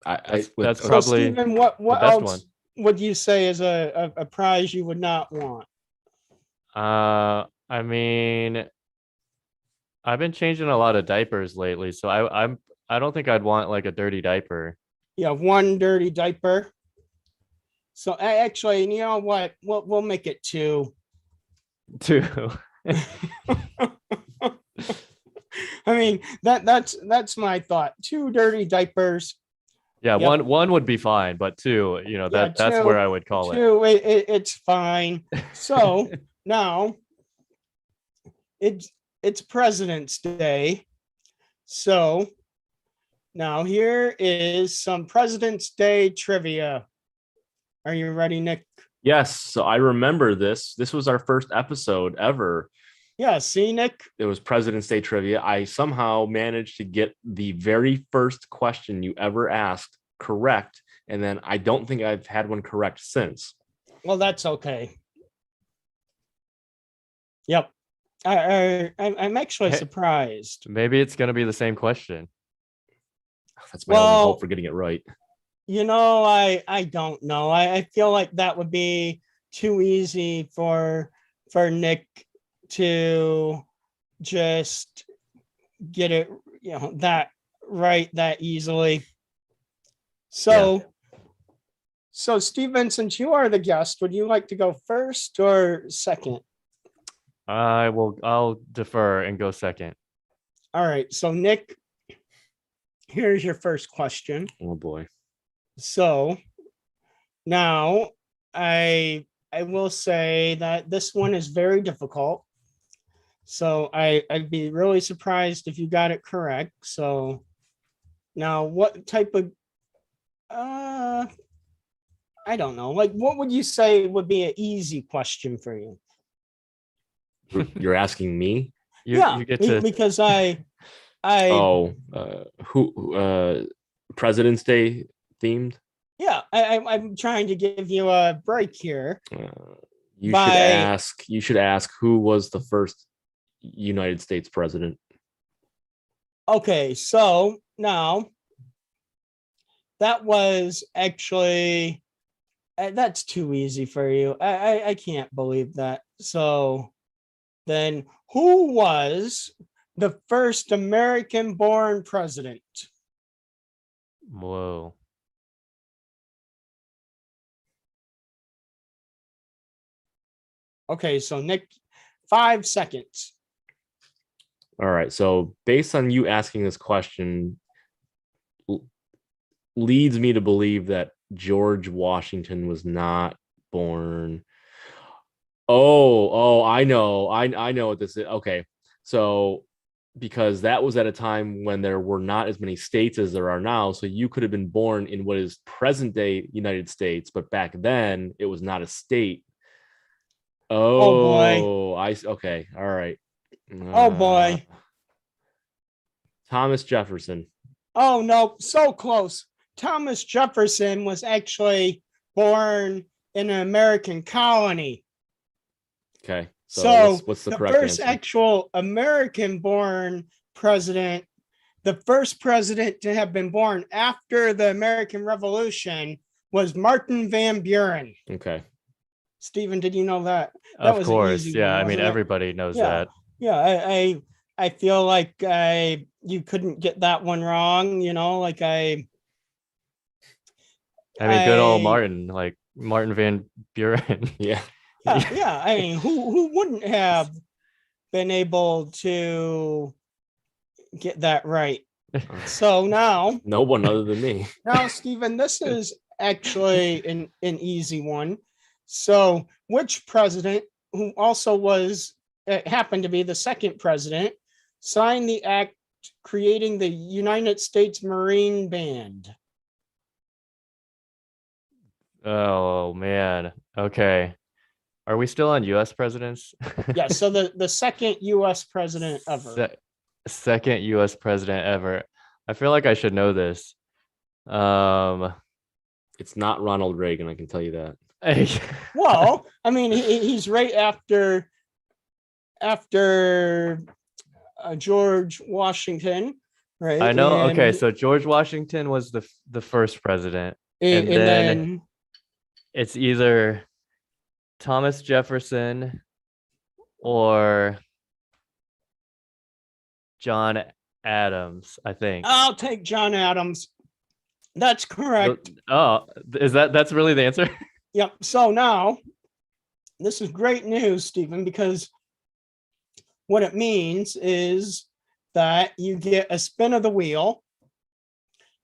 That's So probably Stephen, what the best else would you say is a prize you would not want? I mean, I've been changing a lot of diapers lately, so I don't think I'd want like a dirty diaper. Yeah, 1 dirty diaper. So actually, you know what? We'll make it 2. Too. I mean, that's my thought. 2 dirty diapers. Yeah, Yep. one would be fine, but 2, that's 2, where I would call it. 2, it's fine. So now it's President's Day. So now here is some President's Day trivia. Are you ready, Nick? Yes. So I remember this. This was our first episode ever. Yeah, see, Nick? It was President's Day trivia. I somehow managed to get the very first question you ever asked correct. And then I don't think I've had one correct since. Well, that's okay. Yep. I'm actually surprised. Maybe it's going to be the same question. That's my only hope for getting it right. I don't know. I feel like that would be too easy for Nick to just get it, that right that easily. So Stephen, since you are the guest, would you like to go first or second? I'll defer and go second. All right. So Nick, here's your first question. Oh boy. So now I will say that this one is very difficult. So I'd be really surprised if you got it correct. So now what type of I don't know. Like, what would you say would be an easy question for you? You're asking me? You get to because President's Day themed? Yeah, I'm trying to give you a break here. You should ask who was the first United States president. Okay, so now that was actually that's too easy for you. I can't believe that. So then who was the first American born president? Whoa. Okay, so Nick, 5 seconds. All right. So based on you asking this question, leads me to believe that George Washington was not born. Oh, I know. I know what this is. Okay. So because that was at a time when there were not as many states as there are now. So you could have been born in what is present day United States, but back then it was not a state. Oh boy. Okay. All right. Oh boy. Thomas Jefferson. Oh no, so close. Thomas Jefferson was actually born in an American colony. Okay. So what's the correct first answer? actual American born president the first president to have been born after the American Revolution was Martin Van Buren. Okay. Stephen, did you know that? That Of was an course. easy Yeah. one, I mean, wasn't it? everybody knows Yeah. that. Yeah, I feel like you couldn't get that one wrong, like I mean, good old I- Martin, like Martin Van Buren. Yeah. yeah. I mean, who wouldn't have been able to get that right? So now, No one other than me. Stephen, this is actually an easy one. So, which president, who also happened to be the second president, signed the act creating the United States Marine Band? Oh man. Okay. Are we still on US presidents? Yeah, so the second US president ever. Second US president ever. I feel like I should know this. It's not Ronald Reagan, I can tell you that. Well, I mean, he's right after George Washington, right? I know. And, Okay, so George Washington was the first president, and then it's either Thomas Jefferson or John Adams, I think. I'll take John Adams. That's correct. Oh, that's really the answer? Yep. So now, this is great news, Stephen, because what it means is that you get a spin of the wheel.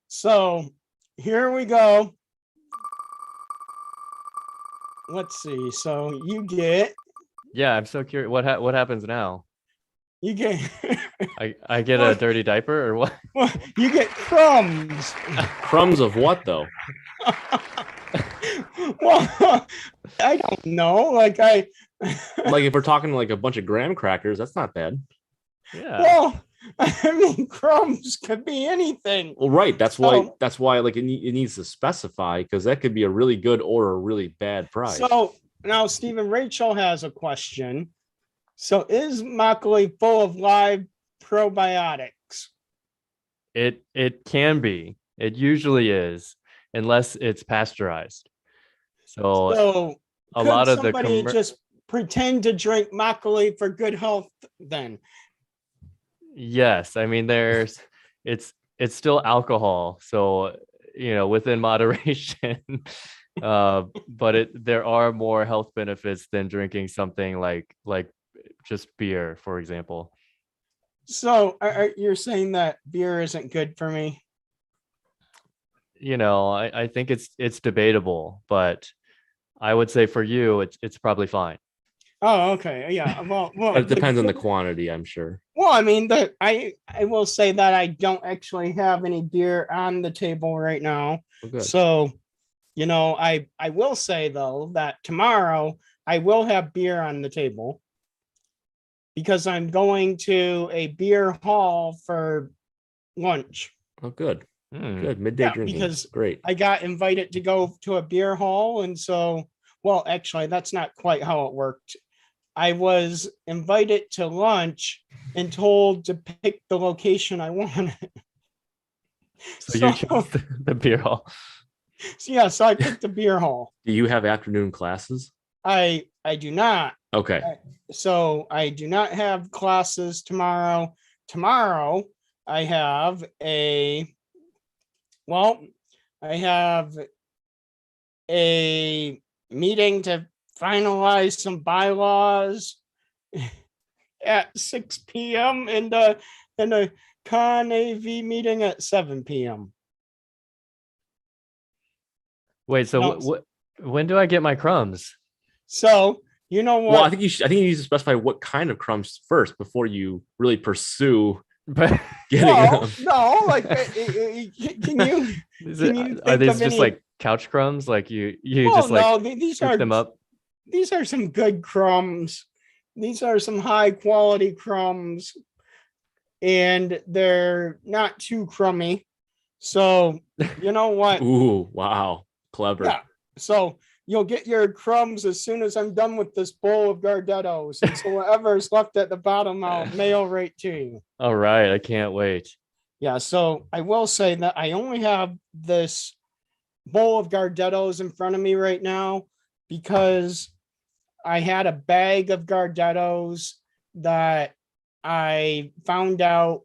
So here we go. Let's see. So you get. Yeah, I'm so curious. What happens now? You get. I get a dirty diaper or what? Well, you get crumbs. Crumbs of what though? Well, I don't know. Like if we're talking like a bunch of graham crackers, that's not bad. Yeah. Well, I mean, crumbs could be anything. Well, right. That's why like it needs to specify, because that could be a really good or a really bad prize. So now, Stephen, Rachel has a question. So is Makgeolli full of live probiotics? It can be. It usually is, unless it's pasteurized. So a lot of the somebody just pretend to drink Makgeolli for good health then? Yes, I mean it's still alcohol, so within moderation. But there are more health benefits than drinking something like just beer, for example. So you're saying that beer isn't good for me? I think it's debatable, but I would say for you it's probably fine. Oh, okay. Yeah. Well, it depends on the quantity, I'm sure. Well, I mean, I will say that I don't actually have any beer on the table right now. Oh, good. So, I will say though that tomorrow I will have beer on the table because I'm going to a beer hall for lunch. Oh, good. Good. Midday drinking. Because great. I got invited to go to a beer hall. And so, well, actually, that's not quite how it worked. I was invited to lunch and told to pick the location I wanted. So you chose the beer hall. So I picked the beer hall. Do you have afternoon classes? I do not. Okay. So I do not have classes tomorrow. Tomorrow I have a meeting to finalize some bylaws at 6 p.m. and a Con AV meeting at 7 p.m. Wait, so when do I get my crumbs? So you know what? Well, I think you need to specify what kind of crumbs first before you really pursue getting them. No, like can you are these just like couch crumbs? Like you just like these scoop them up? These are some good crumbs. These are some high quality crumbs, and they're not too crummy. So you know what? Ooh, wow, clever. Yeah. So you'll get your crumbs as soon as I'm done with this bowl of Gardettos. And so whatever's left at the bottom, I'll mail right to you. All right, I can't wait. Yeah, so I will say that I only have this bowl of Gardettos in front of me right now because I had a bag of Gardettos that I found out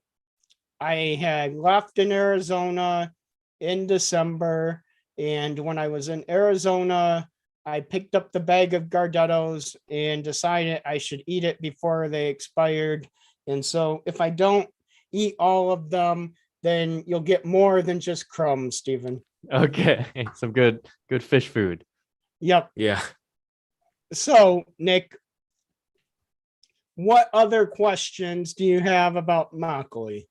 I had left in Arizona in December. And when I was in Arizona, I picked up the bag of Gardettos and decided I should eat it before they expired. And so if I don't eat all of them, then you'll get more than just crumbs, Stephen. Okay, some good fish food. Yep. Yeah. So, Nick, what other questions do you have about Makgeolli?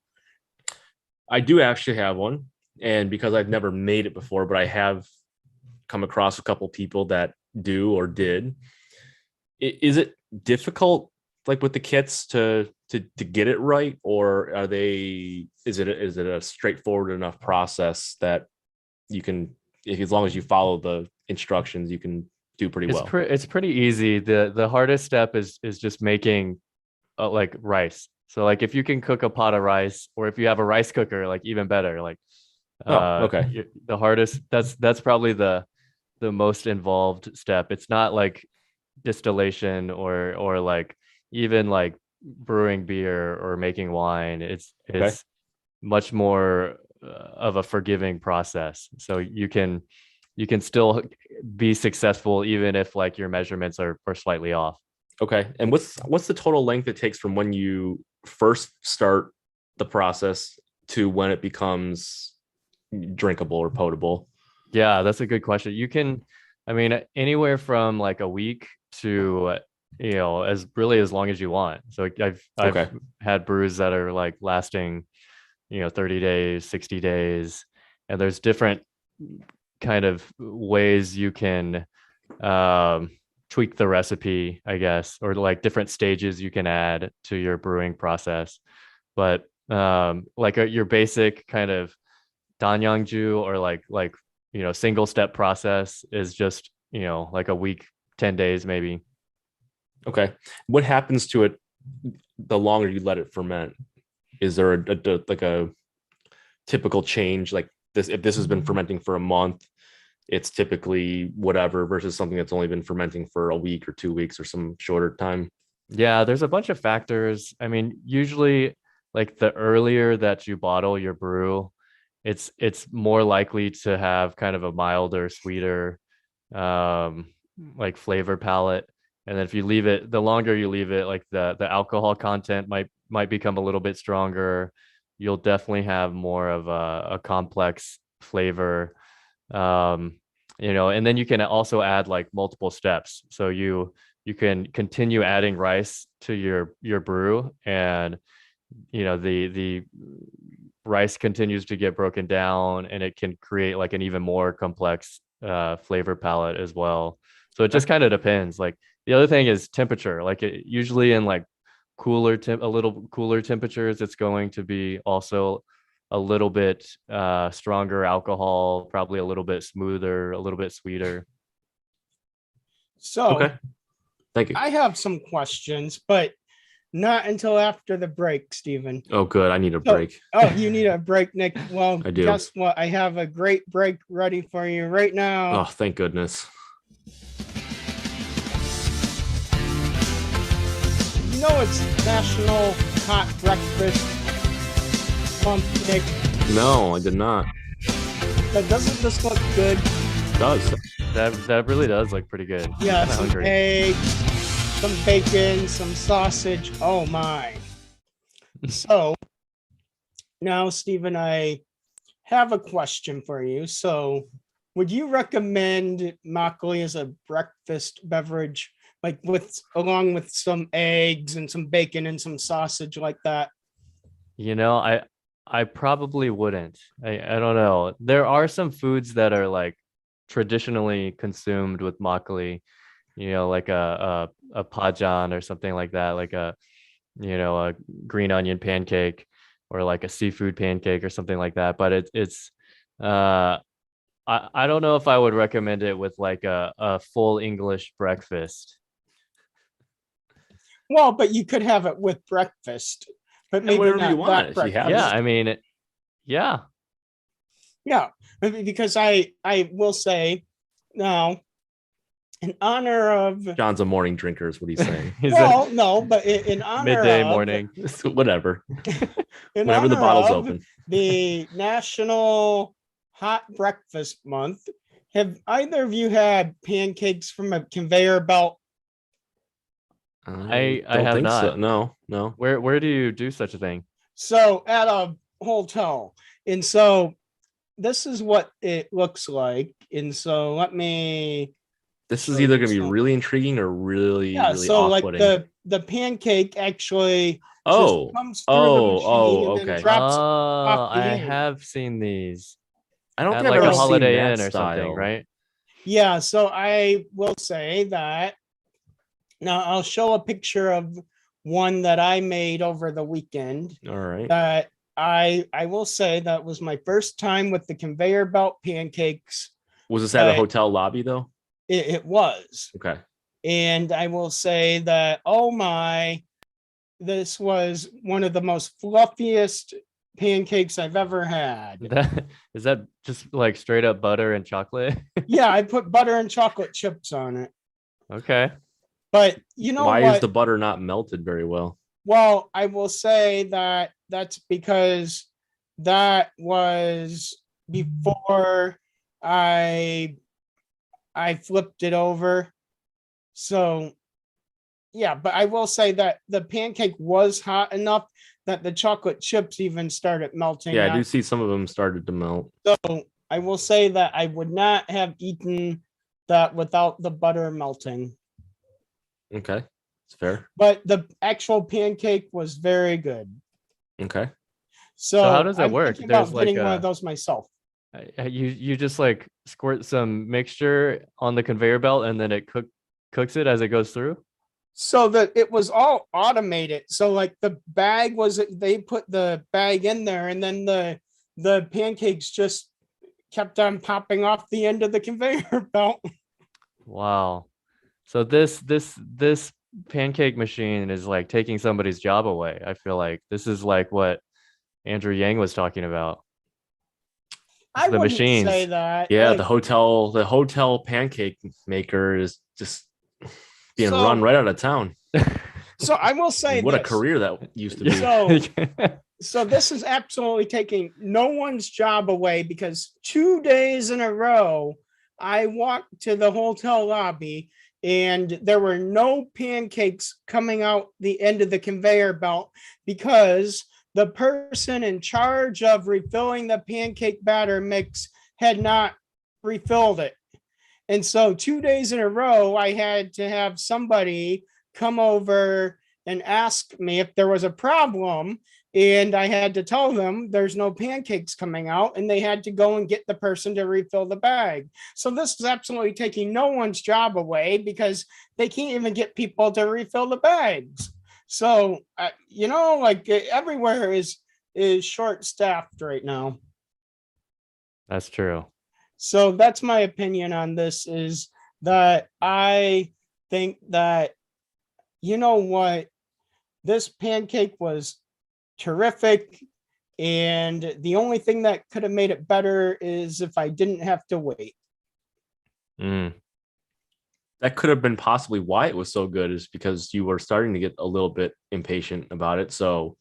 I do actually have one. And because I've never made it before, but I have come across a couple people that do or did. Is it difficult, like with the kits, to get it right, or are they? Is it a straightforward enough process that you can, if as long as you follow the instructions, you can do pretty well? It's pretty easy. The hardest step is just making like rice. So like if you can cook a pot of rice, or if you have a rice cooker, like even better. Like okay. The hardest, that's probably the most involved step. It's not like distillation or like even like brewing beer or making wine. It's Okay. much more of a forgiving process. So you can still be successful even if like your measurements are slightly off. Okay. And what's the total length it takes from when you first start the process to when it becomes drinkable or potable? Yeah, that's a good question. You can, I mean, anywhere from like a week to as long as you want. So I've Okay. had brews that are like lasting 30 days, 60 days, and there's different kind of ways you can tweak the recipe, I guess, or like different stages you can add to your brewing process. But like your basic kind of dannyangju, or like single step process is just like a week, 10 days maybe. Okay. What happens to it the longer you let it ferment? Is there like a typical change, like this? If this has been fermenting for a month, it's typically whatever, versus something that's only been fermenting for a week or 2 weeks or some shorter time? Yeah, there's a bunch of factors. I mean, usually like the earlier that you bottle your brew, it's more likely to have kind of a milder, sweeter like flavor palette. And then if you leave it, the longer you leave it, like the alcohol content might become a little bit stronger. You'll definitely have more of a complex flavor. And then you can also add like multiple steps. So you can continue adding rice to your brew, and the rice continues to get broken down, and it can create like an even more complex flavor palette as well. So it just kind of depends. Like the other thing is temperature. Like usually in like a little cooler temperatures, it's going to be also a little bit stronger alcohol, probably a little bit smoother, a little bit sweeter. So, okay, thank you. I have some questions, but not until after the break, Stephen. Oh, good. I need a break. Oh, you need a break, Nick. Well, I do. Guess what? I have a great break ready for you right now. Oh, thank goodness. You know it's National Hot Breakfast Month, Nick. No, I did not. Doesn't this look good? It does. That really does look pretty good. Yeah, some hungry. eggs, some bacon, some sausage. Oh my. So now, Stephen, I have a question for you. So would you recommend Makgeolli as a breakfast beverage, like along with some eggs and some bacon and some sausage like that? I probably wouldn't. I don't know. There are some foods that are like traditionally consumed with makgeolli, like a pajan or something like that, like a green onion pancake, or like a seafood pancake or something like that. But it's I don't know if I would recommend it with like a full English breakfast. Well, but you could have it with breakfast, but maybe whatever not you want, that if you have breakfast. Yeah, I mean, Yeah. Yeah, because I will say now, in honor of John's a morning drinker, is what he's saying. well, no, but in honor midday of morning. Whatever. in Whenever the honor bottle's of open. the National Hot Breakfast Month, have either of you had pancakes from a conveyor belt? I don't have think so. not. No. Where do you do such a thing? So at a hotel, and so this is what it looks like, and so let me. This is show either you going to be some- really intriguing or really, yeah. really So like off-putting. the pancake actually Oh, just comes through the machine and then okay. drops Oh, off the I end. have seen these I don't at think I've like ever a seen Holiday that Inn or something, style. right? Yeah, so I will say that now I'll show a picture of one that I made over the weekend All right. that I will say that was my first time with the conveyor belt pancakes. Was this at a but hotel lobby though? It was. Okay. And I will say that, oh my, this was one of the most fluffiest pancakes I've ever had. Is that just like straight up butter and chocolate? Yeah, I put butter and chocolate chips on it. Okay. But you know Why what? is the butter not melted very well? Well, I will say that that's because that was before I flipped it over. So yeah, but I will say that the pancake was hot enough that the chocolate chips even started melting. Yeah, I do see some of them started to melt. So I will say that I would not have eaten that without the butter melting. Okay. It's fair. But the actual pancake was very good. Okay. So how does that I'm work? thinking about There's like getting one a- of those myself. You just like squirt some mixture on the conveyor belt and then it cooks it as it goes through. So that it was all automated. So like the bag was, they put the bag in there and then the pancakes just kept on popping off the end of the conveyor belt. Wow. So this pancake machine is like taking somebody's job away. I feel like this is like what Andrew Yang was talking about. I The wouldn't machines. say that. Yeah, Like, the hotel pancake maker is just being So- run right out of town. so I will say What a this. career that used to be. So So this is absolutely taking no one's job away, because 2 days in a row, I walked to the hotel lobby and there were no pancakes coming out the end of the conveyor belt because the person in charge of refilling the pancake batter mix had not refilled it. And so 2 days in a row, I had to have somebody come over and ask me if there was a problem. And I had to tell them there's no pancakes coming out, and they had to go and get the person to refill the bag. So this is absolutely taking no one's job away because they can't even get people to refill the bags. So, like everywhere is short staffed right now. That's true. So that's my opinion on this, is that I think that, you know what, this pancake was terrific. And the only thing that could have made it better is if I didn't have to wait. That could have been possibly why it was so good, is because you were starting to get a little bit impatient about it. So,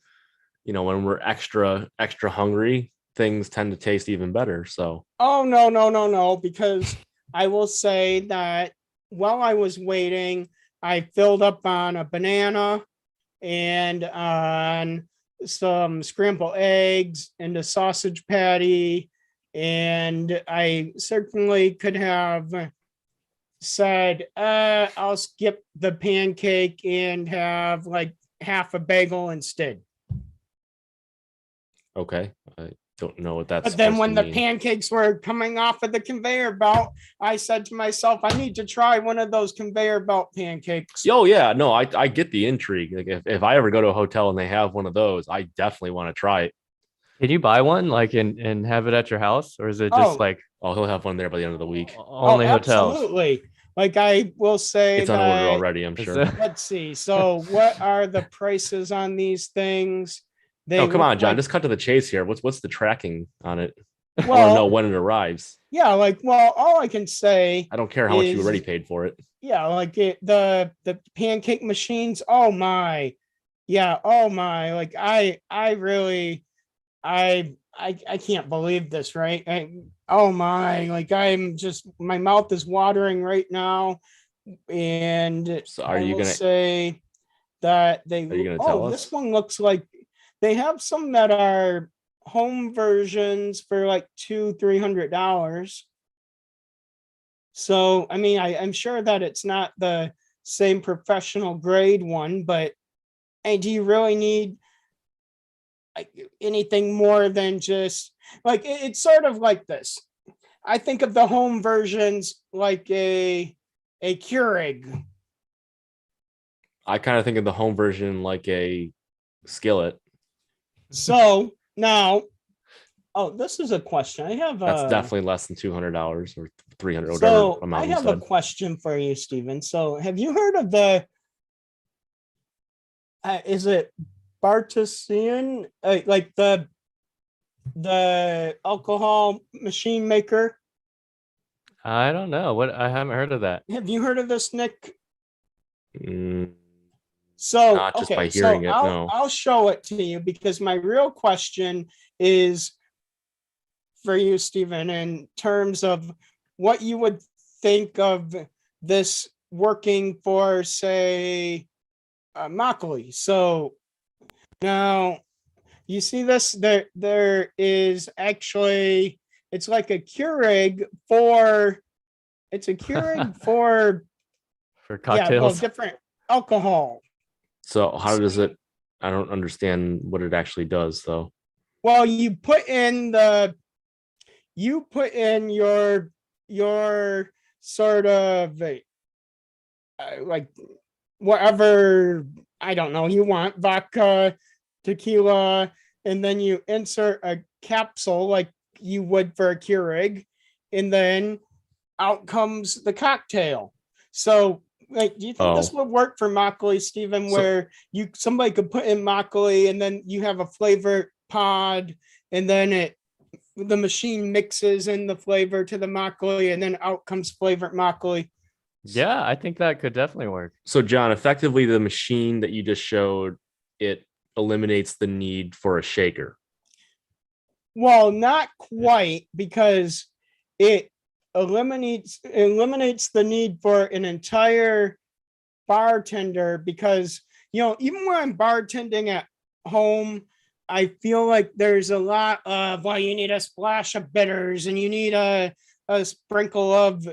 when we're extra hungry, things tend to taste even better. So, Oh, no, because I will say that while I was waiting, I filled up on a banana and on some scrambled eggs and a sausage patty. And I certainly could have said, I'll skip the pancake and have like half a bagel instead. okay. I don't know what that's But then supposed when to the mean. pancakes were coming off of the conveyor belt, I said to myself, I need to try one of those conveyor belt pancakes. Oh yeah, no, I get the intrigue. Like if I ever go to a hotel and they have one of those, I definitely want to try it. Can you buy one like and have it at your house, or is it just like Oh, he'll have one there by the end of the week. only hotels? Absolutely. Like I will say It's on order that, already, I'm Is sure. that- let's see. So what are the prices on these things? Oh, come look on, John. like- Just cut to the chase here. What's the tracking on it? I want to well, know when it arrives. yeah, like, well, all I can say, I don't care how much you is- already paid for it. yeah, like the pancake machines. Oh my, yeah, oh my, like I really, I can't believe this, right? Oh my, like I'm just, my mouth is watering right now, and So are I you will gonna say that Are you gonna tell this us? one looks like they have some that are home versions for like $200-300. So I mean, I'm sure that it's not the same professional grade one, but hey, do you really need like anything more than just like it's sort of like this? I think of the home versions like a Keurig. I kind of think of the home version like a skillet. So now, oh, this is a question. I have That's definitely less than $200 or $300, whatever so I amount you have a said. question for you, Stephen. So have you heard of the is it Bartesian, like the alcohol machine maker? I don't know. What I haven't heard of that. Have you heard of this, Nick? Mm, So Not just okay, by hearing so it, no. I'll show it to you because my real question is for you, Stephen, in terms of what you would think of this working for, say, Makgeolli. So now you see this, there is actually, it's like a Keurig for, it's a Keurig for, For yeah, well, cocktails. different alcohol. So how does it? I don't understand what it actually does, though. Well, you put in your sort of like whatever, I don't know, you want vodka, tequila, and then you insert a capsule like you would for a Keurig, and then out comes the cocktail. So like, do you think this Oh. would work for Makgeolli, Stephen, So- where somebody could put in Makgeolli and then you have a flavor pod, and then the machine mixes in the flavor to the Makgeolli, and then out comes flavored Makgeolli? Yeah, I think that could definitely work. So, John, effectively, the machine that you just showed, it eliminates the need for a shaker. Well, not quite, because it eliminates the need for an entire bartender, because even when I'm bartending at home, I feel like there's a lot of, well, you need a splash of bitters and you need a sprinkle of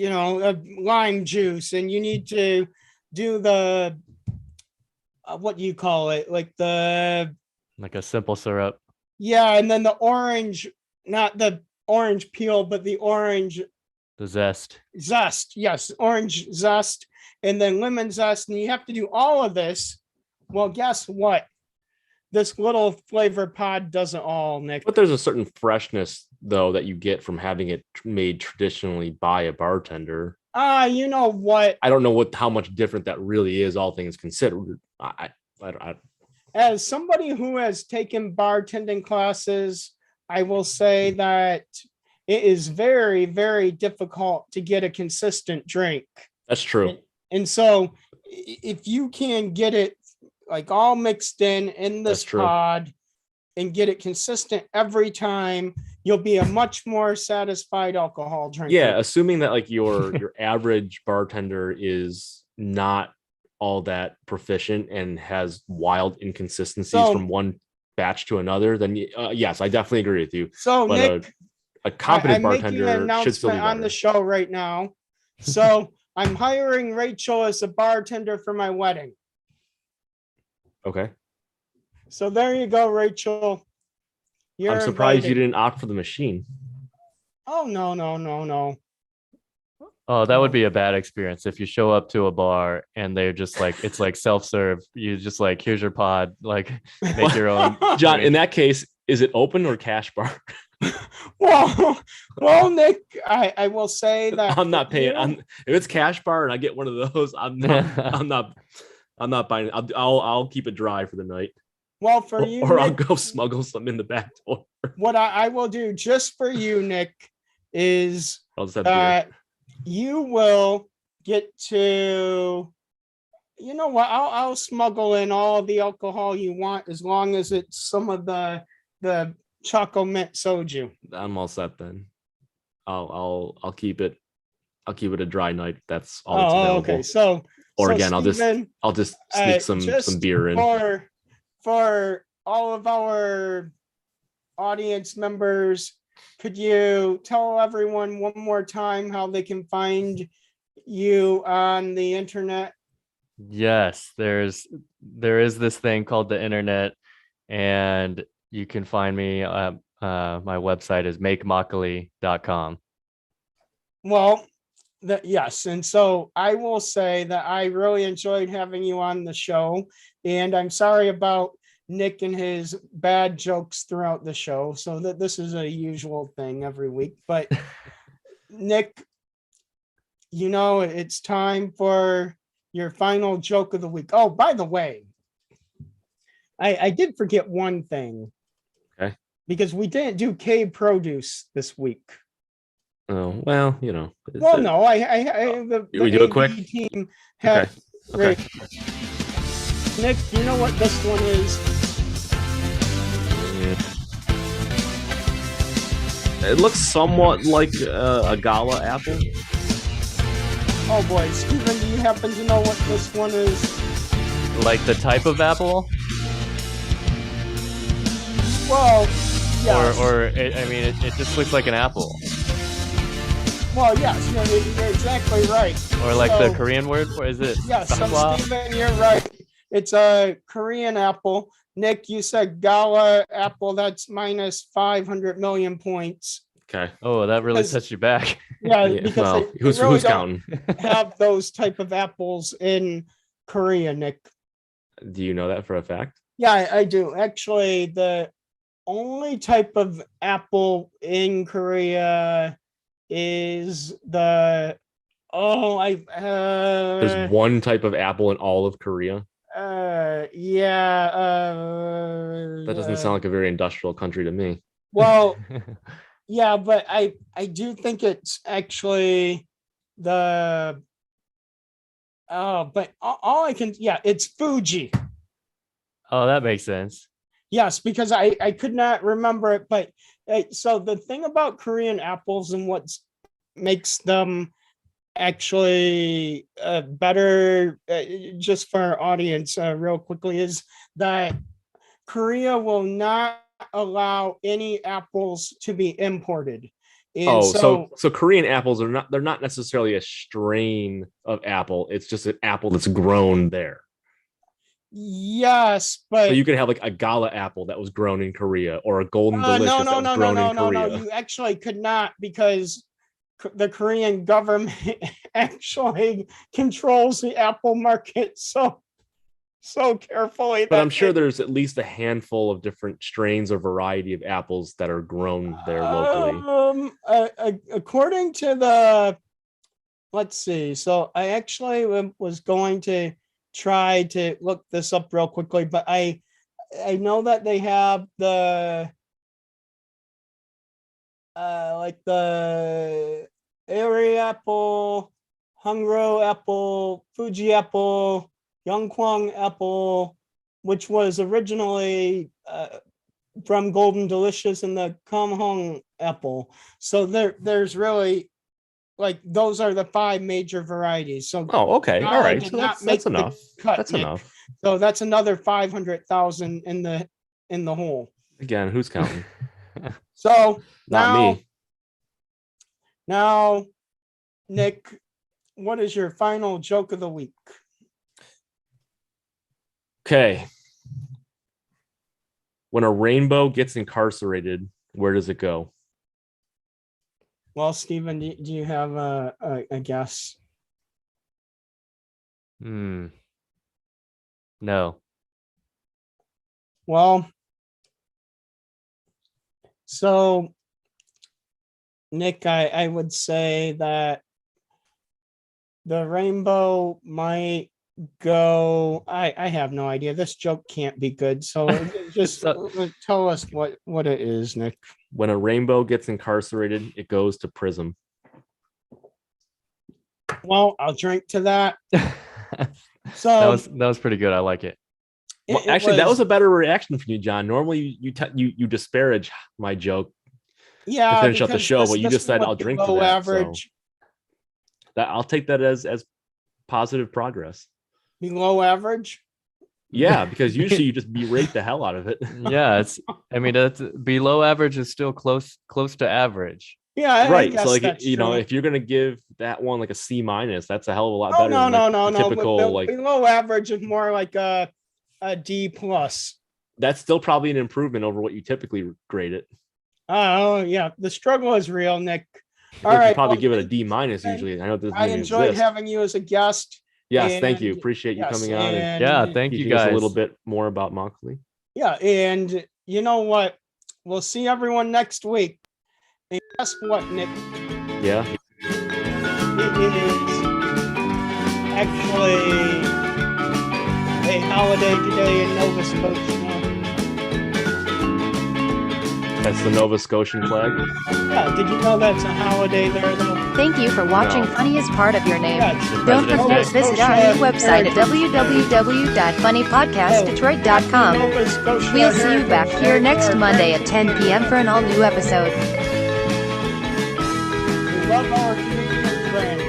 of lime juice, and you need to do the what do you call it, like the, Like a simple syrup. yeah, and then the orange, not the orange peel, but the orange The zest. zest. Yes, orange zest, and then lemon zest. And you have to do all of this. Well, guess what? This little flavor pod does it all, Nick. But there's a certain freshness, though, that you get from having it made traditionally by a bartender. You know what? I don't know how much different that really is, all things considered. I As somebody who has taken bartending classes, I will say that it is very, very difficult to get a consistent drink. That's true. And so if you can get it like all mixed in this That's true. pod and get it consistent every time, you'll be a much more satisfied alcohol drinker. Yeah, assuming that like your average bartender is not all that proficient and has wild inconsistencies So- from one batch to another, then yes, I definitely agree with you. So But Nick, a competent I'm making an bartender should still be announcement on the better. show right now. So I'm hiring Rachel as a bartender for my wedding. Okay. So there you go, Rachel. You're I'm surprised invited. you didn't opt for the machine. Oh, no. Oh, that would be a bad experience if you show up to a bar and they're just like, it's like self-serve. You just like, here's your pod, like make your own. John, drink. in that case, is it open or cash bar? Well, Nick, I will say that I'm not paying. you- If it's cash bar and I get one of those, I'm not buying. I'll keep it dry for the night. Well, for you, or I'll Nick, go smuggle some in the back door. what I will do just for you, Nick, is I'll just have beer. that you will get to, you know what? I'll smuggle in all the alcohol you want as long as it's some of the choco mint soju. I'm all set then. I'll keep it. I'll keep it a dry night. That's all that's available. Okay. So, Or so again, Steven, I'll just sneak some beer in. For all of our audience members, could you tell everyone one more time how they can find you on the internet? Yes, there is this thing called the internet, and you can find me. My website is makgeolli.com. Well, yes, and so I will say that I really enjoyed having you on the show, and I'm sorry about Nick and his bad jokes throughout the show. So that this is a usual thing every week, but Nick, you know, it's time for your final joke of the week. Oh, by the way, I did forget one thing. Okay. Because we didn't do K produce this week. Oh, well, you know. Well, no, the we do it quick? team had, Okay. Nick, do you know what this one is? It looks somewhat like a gala apple. Oh boy, Steven, do you happen to know what this one is? Like the type of apple? Well, yes. It just looks like an apple. Well, yes, you're exactly right. Or like the Korean word, or is it? Yes, so Steven, you're right. It's a Korean apple. Nick, you said gala apple. That's minus 500 million points. Okay. Oh, that really touched you back. Yeah, because who's counting? Have those type of apples in Korea, Nick. Do you know that for a fact? Yeah, I do. Actually, the only type of apple in Korea is the there's one type of apple in all of Korea. That doesn't sound like a very industrial country to me. Well, yeah, but I do think it's actually the but all I can it's Fuji. Oh, that makes sense. Yes, because I could not remember it, but so the thing about Korean apples and what makes them actually better, just for our audience, real quickly, is that Korea will not allow any apples to be imported. And so Korean apples they're not necessarily a strain of apple. It's just an apple that's grown there. Yes, but so you could have like a gala apple that was grown in Korea, or a golden delicious that was grown in Korea. No, you actually could not, because the Korean government actually controls the apple market so carefully. But I'm sure there's at least a handful of different strains or variety of apples that are grown there locally. According to let's see. So I actually was going to try to look this up real quickly, but I know that they have the like the Airy apple, Hungro apple, Fuji apple, Yongkwang apple, which was originally from Golden Delicious, and the Kamhong apple. So there's really, like, those are the 5 major varieties. So okay, all right, so that's enough. That's Nick. Enough. So that's another 500,000 in the hole. Again, who's counting? So not me. Now, Nick, what is your final joke of the week? Okay. When a rainbow gets incarcerated, where does it go? Well, Steven, do you have a guess? No. Well, so Nick, I would say that the rainbow might go. I have no idea. This joke can't be good. So just tell us what it is, Nick. When a rainbow gets incarcerated, it goes to prison. Well, I'll drink to that. So that was pretty good. I like it. Well, actually, that was a better reaction from you, John. Normally, you disparage my joke to finish up the show, but you just said I'll drink to that. Average. So that I'll take that as positive progress. Below average. Yeah, because usually you just berate the hell out of it. Yeah, that's below average is still close to average. Yeah, right. So like if you're gonna give that one like a C-, that's a hell of a lot better. No. Typical like below average is more like a D+. That's still probably an improvement over what you typically grade it. Oh yeah, the struggle is real, Nick. All right, you probably give it a D- usually. I know this. I enjoyed having you as a guest. Yes, thank you. Appreciate you coming on. And thank you guys. A little bit more about Makgeolli. Yeah, and you know what? We'll see everyone next week. And guess what, Nick? Yeah. It is actually a holiday today in Nova Scotia. That's the Nova Scotian flag. Yeah, did you know that's a holiday there, though? Thank you for watching Funniest Part of Your Name. Yeah, Don't forget to visit our new website at www.funnypodcastdetroit.com. We'll see you back here next Monday at 10 p.m. for an all-new episode. We love our Canadian friends.